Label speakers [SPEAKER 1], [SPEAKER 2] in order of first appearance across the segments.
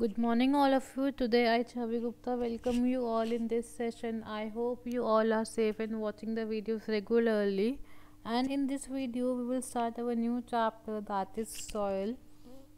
[SPEAKER 1] Good morning, all of you. Today, I, Chavi Gupta, welcome you all in this session. I hope you all are safe and watching the videos regularly. And in this video, we will start our new chapter, that is soil.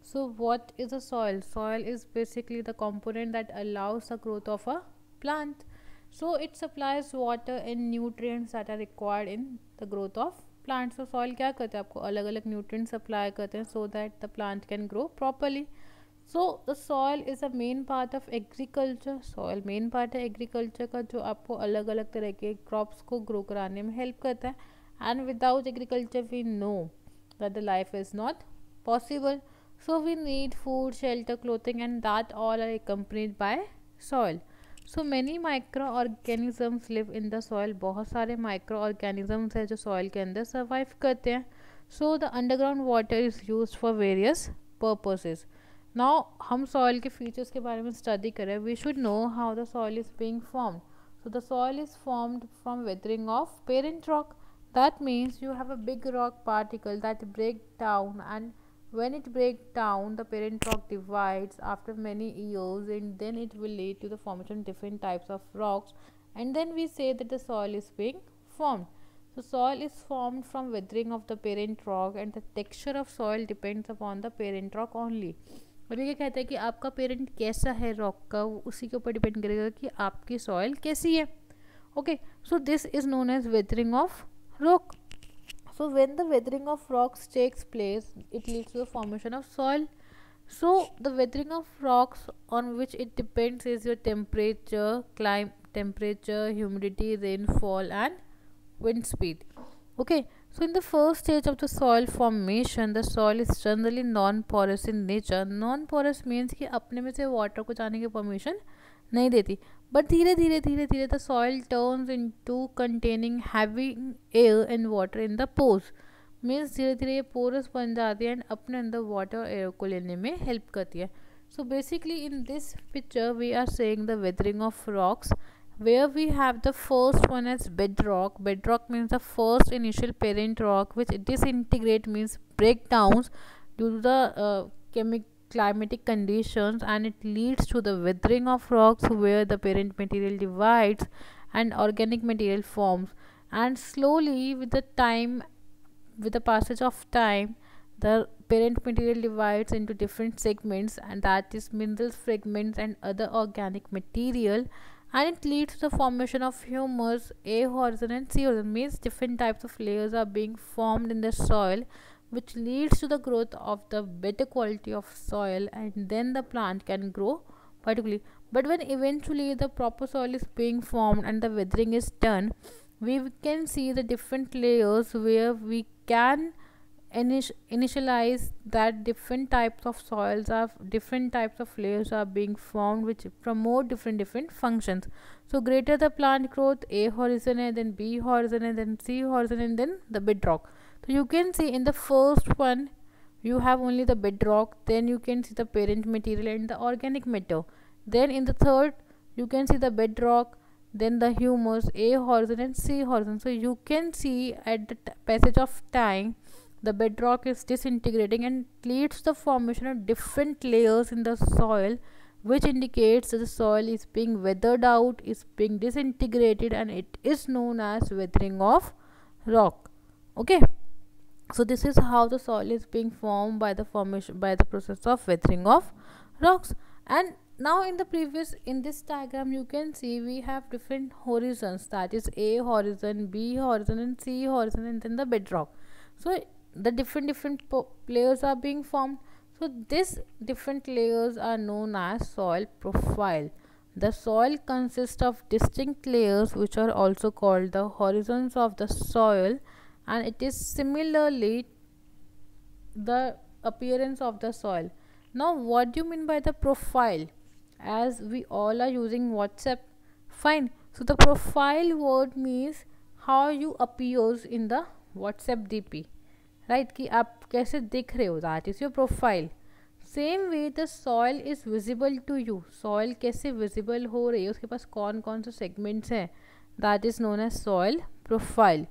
[SPEAKER 1] So, what is a soil? Soil is basically the component that allows the growth of a plant. So, it supplies water and nutrients that are required in the growth of plants. So, soil क्या करता है आपको अलग अलग nutrients supply करते हैं so that the plant can grow properly. So the soil is a main part of agriculture. Soil main part है agriculture का जो आपको अलग अलग तरह के crops को grow कराने में help करता है. And without agriculture we know that the life is not possible. So we need food, shelter, clothing, and that all are accompanied by soil. So many microorganisms live in the soil. बहुत सारे microorganisms हैं जो soil के अंदर survive करते हैं. So the underground water is used for various purposes. Now हम soil के फीचर्स के बारे में स्टडी करें. We should know how the soil is being formed. So the soil is formed from weathering of parent rock. That means you have a big rock particle that break down, and when it break down the parent rock divides after many years, and then it will lead to the formation of different types of rocks, and then we say that the soil is being formed. So soil is formed from weathering of the parent rock, and the texture of soil depends upon the parent rock only. और ये कहता है कि आपका parent कैसा है rock का, वो उसी के ऊपर डिपेंड करेगा कि आपकी सॉइल कैसी है. Okay, so this is known as weathering of rock. So when the weathering of rocks takes place it leads to the formation of soil. So the weathering of rocks on which it depends is your temperature, humidity, rainfall, and wind speed. Okay, so in the first stage of the soil formation, the soil is generally non-porous in nature. Non-porous means कि अपने में से water को जाने की permission नहीं देती. But धीरे धीरे the soil turns into containing having air and water in the pores. Means धीरे धीरे ये पोरस बन जाती है एंड अपने अंदर वाटर एयर को लेने में हेल्प करती है. So basically in this picture we are seeing the weathering of rocks, where we have the first one as bedrock. Bedrock means the first initial parent rock which disintegrate means breakdowns due to the climatic conditions, and it leads to the weathering of rocks where the parent material divides and organic material forms. And slowly with the passage of time, the parent material divides into different segments, and that is minerals, fragments, and other organic material, and it leads to the formation of humus, A horizon and C horizon. Means different types of layers are being formed in the soil, which leads to the growth of the better quality of soil, and then the plant can grow particularly. But when eventually the proper soil is being formed and the weathering is done, we can see the different layers where we can initialize that different types of soils are different types of layers are being formed which promote different functions. So greater the plant growth, A horizon and then B horizon and then C horizon and then the bedrock. So you can see in the first one you have only the bedrock, then you can see the parent material and the organic matter. Then in the third you can see the bedrock, then the humus, A horizon and C horizon. So you can see at the passage of time the bedrock is disintegrating and leads to the formation of different layers in the soil, which indicates that the soil is being weathered out, is being disintegrated, and it is known as weathering of rock. Okay, so this is how the soil is being formed by the process of weathering of rocks. And now in this diagram you can see we have different horizons, that is A horizon, B horizon and C horizon, and then the bedrock. So the different layers are being formed. So these different layers are known as soil profile. The soil consists of distinct layers which are also called the horizons of the soil, and it is similarly the appearance of the soil. Now what do you mean by the profile? As we all are using WhatsApp, fine, so the profile word means how you appears in the WhatsApp DP, right कि आप कैसे दिख रहे हो, that is your profile. Same way the soil is visible to you. Soil कैसे visible हो रही है, उसके पास कौन कौन से सेगमेंट्स हैं, that is known as soil profile.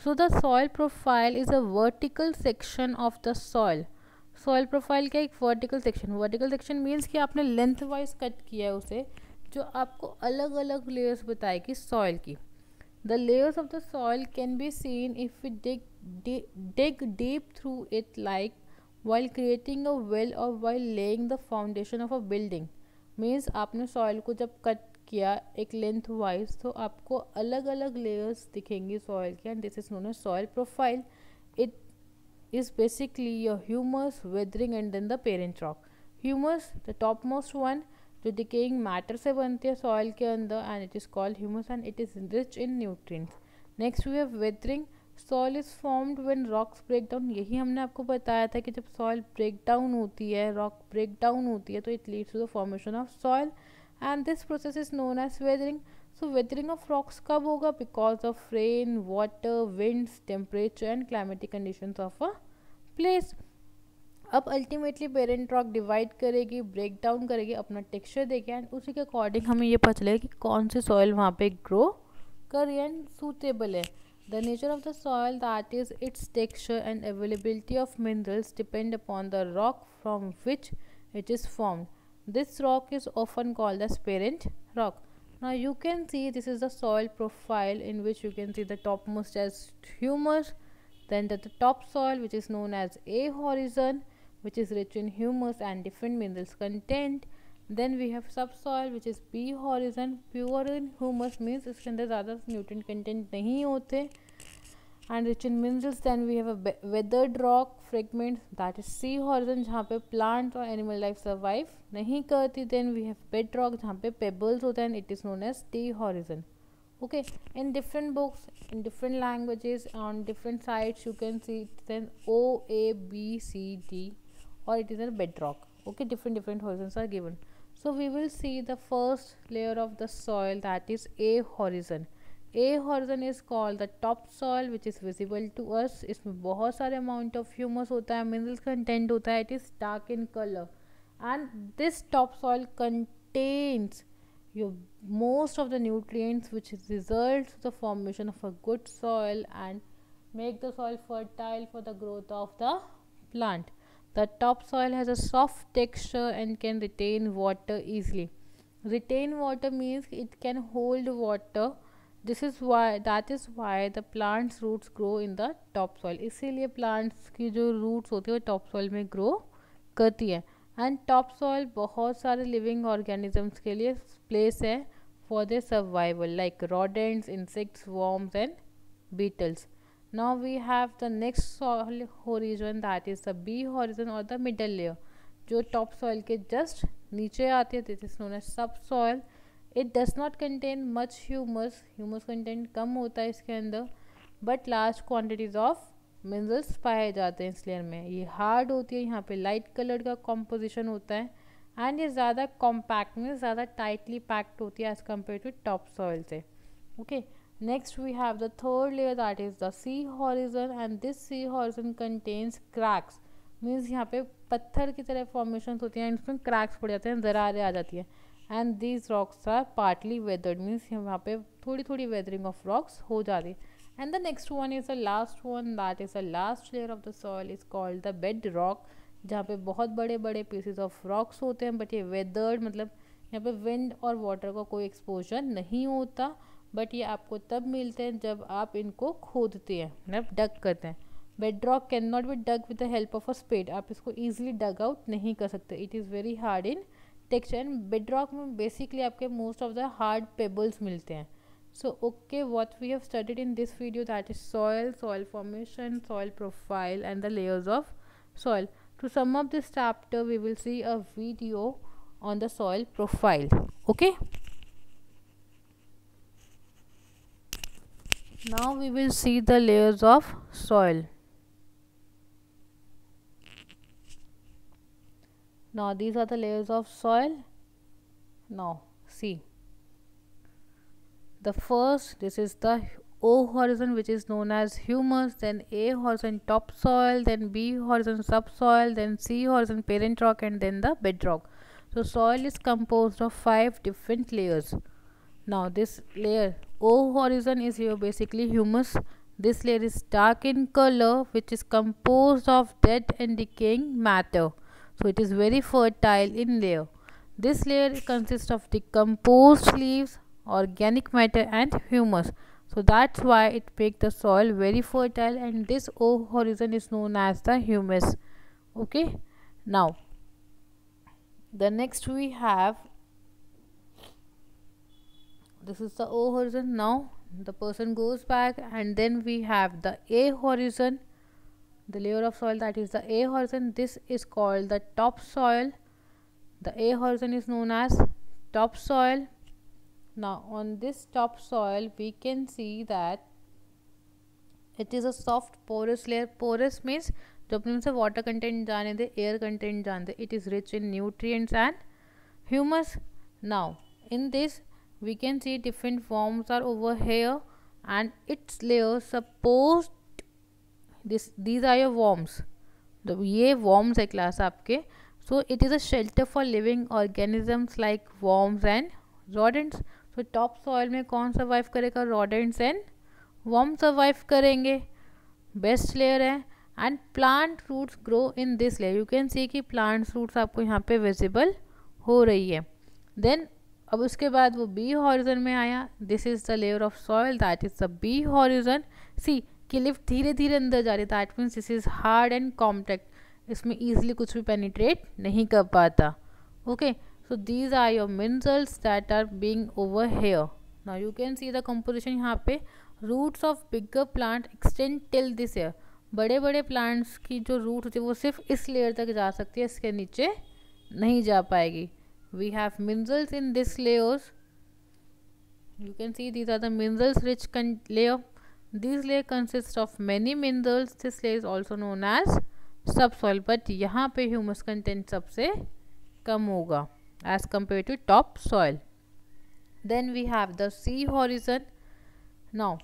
[SPEAKER 1] So the soil profile is a vertical section of the soil. Soil profile का एक वर्टिकल सेक्शन मीन्स कि आपने लेंथ वाइज कट किया है उसे, जो आपको अलग अलग लेयर्स बताएगी सॉइल की. The layers of the soil can be seen if we dig deep through it, like while creating a well or while laying the foundation of a building. Means आपने soil को जब cut किया एक length wise, तो आपको अलग अलग layers दिखेंगी soil की, and this is known as soil profile. It is basically your humus, weathering and then the parent rock. Humus, the topmost one, जो डिकेइंग मैटर से बनती है सॉइल के अंदर, and it is called humus and it is rich in nutrients. Next we have weathering. Soil is formed when rocks break down. यही हमने आपको बताया था कि जब सॉइल ब्रेक डाउन होती है, रॉक ब्रेक डाउन होती है, तो it leads to the formation of soil, and this process is known as weathering. So weathering of rocks कब होगा? Because of rain, water, winds, temperature and climatic conditions of a place. अब ultimately parent rock divide करेगी, break down करेगी, अपना texture देगी, and उसी के according हमें ये पता चलेगा कि कौन सी सॉइल वहाँ पे ग्रो कर रही है एंड सूटेबल है. The nature of the soil, that is it's texture and availability of minerals, depend upon the rock from which it is formed. This rock is often called as parent rock. Now you can see this is the soil profile, in which you can see the topmost as humus, then the topsoil which is known as A horizon, which is rich in humus and different minerals content. Then we have subsoil which is B horizon, pure in humus means इसके अंदर ज़्यादा nutrient content नहीं होते, and rich in minerals. Then we have a weathered rock fragments, that is C horizon, जहाँ पे plants और animal life survive नहीं करती. Then we have bedrock जहाँ पे pebbles होते हैं, it is known as T horizon. Okay, in different books, in different languages, on different sites, you can see then O, A, B, C, D, or it is a bedrock. Okay, different horizons are given. So we will see the first layer of the soil, that is A horizon. A horizon is called the top soil, which is visible to us. इसमें बहुत सारे amount of humus होता है, minerals content होता है, it is dark in color, and this top soil contains your most of the nutrients which results the formation of a good soil and make the soil fertile for the growth of the plant. The topsoil has a soft texture and can retain water easily. Retain water means it can hold water. That is why the plant's roots grow in the topsoil. इसीलिए plants की जो roots होती है वो topsoil में grow करती है. And topsoil बहुत सारे living organisms के लिए place है for their survival, like rodents, insects, worms and beetles. Now we have the next soil horizon, that is the B horizon or the middle layer, जो top soil के just नीचे आती है. This is known as subsoil. It does not contain much humus. Humus content कम होता है इसके अंदर, but large quantities of minerals पाए जाते हैं इस लेयर में. ये हार्ड होती है, यहाँ पे लाइट कलर का कॉम्पोजिशन होता है, एंड ये ज़्यादा कॉम्पैक्ट में ज़्यादा टाइटली पैक्ड होती है as compare to top soil से. Okay, next we have the third layer, that is the sea horizon, and this sea horizon contains cracks. means यहाँ पे पत्थर की तरह formations होती हैं, इसमें cracks पड़ जाते हैं, दरारें आ जाती हैं, and these rocks are partly weathered. means यहाँ पे थोड़ी थोड़ी weathering of rocks हो जाती है. And the next one is the last one, that is the last layer of the soil, is called the bedrock, जहाँ पे बहुत बड़े बड़े pieces of rocks होते हैं, but ये weathered मतलब यहाँ पे wind और water का कोई exposure नहीं होता, बट ये आपको तब मिलते हैं जब आप इनको खोदते हैं, मतलब डग करते हैं. Bedrock can not be dug with the help of a spade. आप इसको ईजिली डग आउट नहीं कर सकते. It is very hard in texture, and bedrock में बेसिकली आपके most of the hard pebbles मिलते हैं. So okay, what we have studied in this video, that is soil, soil formation, soil profile and the layers of soil. To sum up this chapter we will C a video on the soil profile. Okay, now we will see the layers of soil. Now these are the layers of soil. Now see, the first, this is the O horizon, which is known as humus, then A horizon topsoil, then B horizon subsoil, then C horizon parent rock, and then the bedrock. So soil is composed of 5 different layers. Now this layer O horizon is here basically humus, This layer is dark in color, which is composed of dead and decaying matter. So it is very fertile in layer. This layer consists of decomposed leaves, organic matter and humus. So that's why it makes the soil very fertile, and this O horizon is known as the humus. Okay, now the next we have, this is the O horizon. Now the person goes back, and then we have the A horizon, the layer of soil, that is the A horizon. This is called the topsoil. The A horizon is known as topsoil. Now on this topsoil we can see that it is a soft porous layer. Porous means जो अपने में से water content जाने दे, air content जाने दे. It is rich in nutrients and humus. Now in this we can see different forms are over here, and its layers supposed these are your worms. तो ये worms है class आपके. So it is a shelter for living organisms like worms and rodents. So top soil में कौन survive करेगा? Rodents and worms survive करेंगे. Best layer है. And plant roots grow in this layer. You can see कि plant roots आपको यहाँ पे visible हो रही है. Then अब उसके बाद वो B horizon में आया. This is the layer of soil, that is the B horizon. See कि लिफ्ट धीरे धीरे अंदर जा रही है. That means this is hard and compact. इसमें easily कुछ भी penetrate नहीं कर पाता. Okay, so these are your minerals that are being over here. Now you can see the composition. यहाँ पे roots of bigger plant extend till this layer. बड़े बड़े plants की जो root होती है वो सिर्फ इस layer तक जा सकती है, इसके नीचे नहीं जा पाएगी. We have minerals in this layers. You can see these are the minerals rich layer. This layer consists of many minerals. This layer is also known as subsoil, but यहाँ पे humus content सबसे कम होगा as compared to top soil. Then we have the sea horizon. Now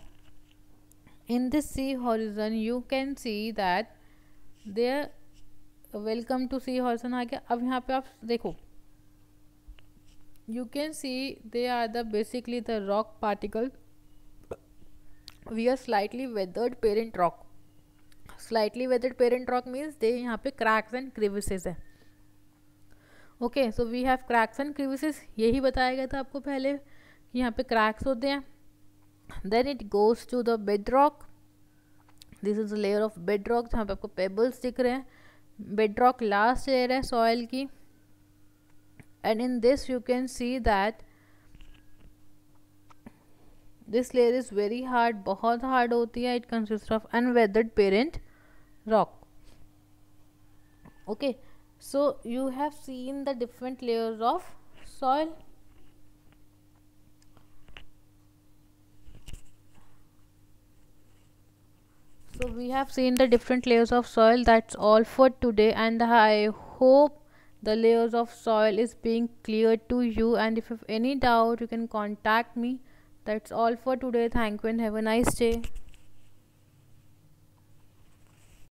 [SPEAKER 1] in this sea horizon you can see that there, welcome to sea horizon आ गया. अब यहाँ पे आप देखो, you can see they are the basically the rock particle. We are slightly weathered parent rock. Slightly weathered parent rock means they यहाँ पे cracks and crevices है. Okay, so we have cracks and crevices. यही बताया गया था आपको पहले कि यहाँ पे cracks होते हैं. Then it goes to the bedrock. This is a layer of bedrock जहाँ पे आपको pebbles दिख रहे हैं. Bedrock last layer है soil की. And in this you can see that this layer is very hard, बहुत hard होती है. It consists of unweathered parent rock. Okay, so you have seen the different layers of soil. So we have seen the different layers of soil. That's all for today, and I hope the layers of soil is being clear to you, and if you have any doubt you can contact me. That's all for today. Thank you and have a nice day.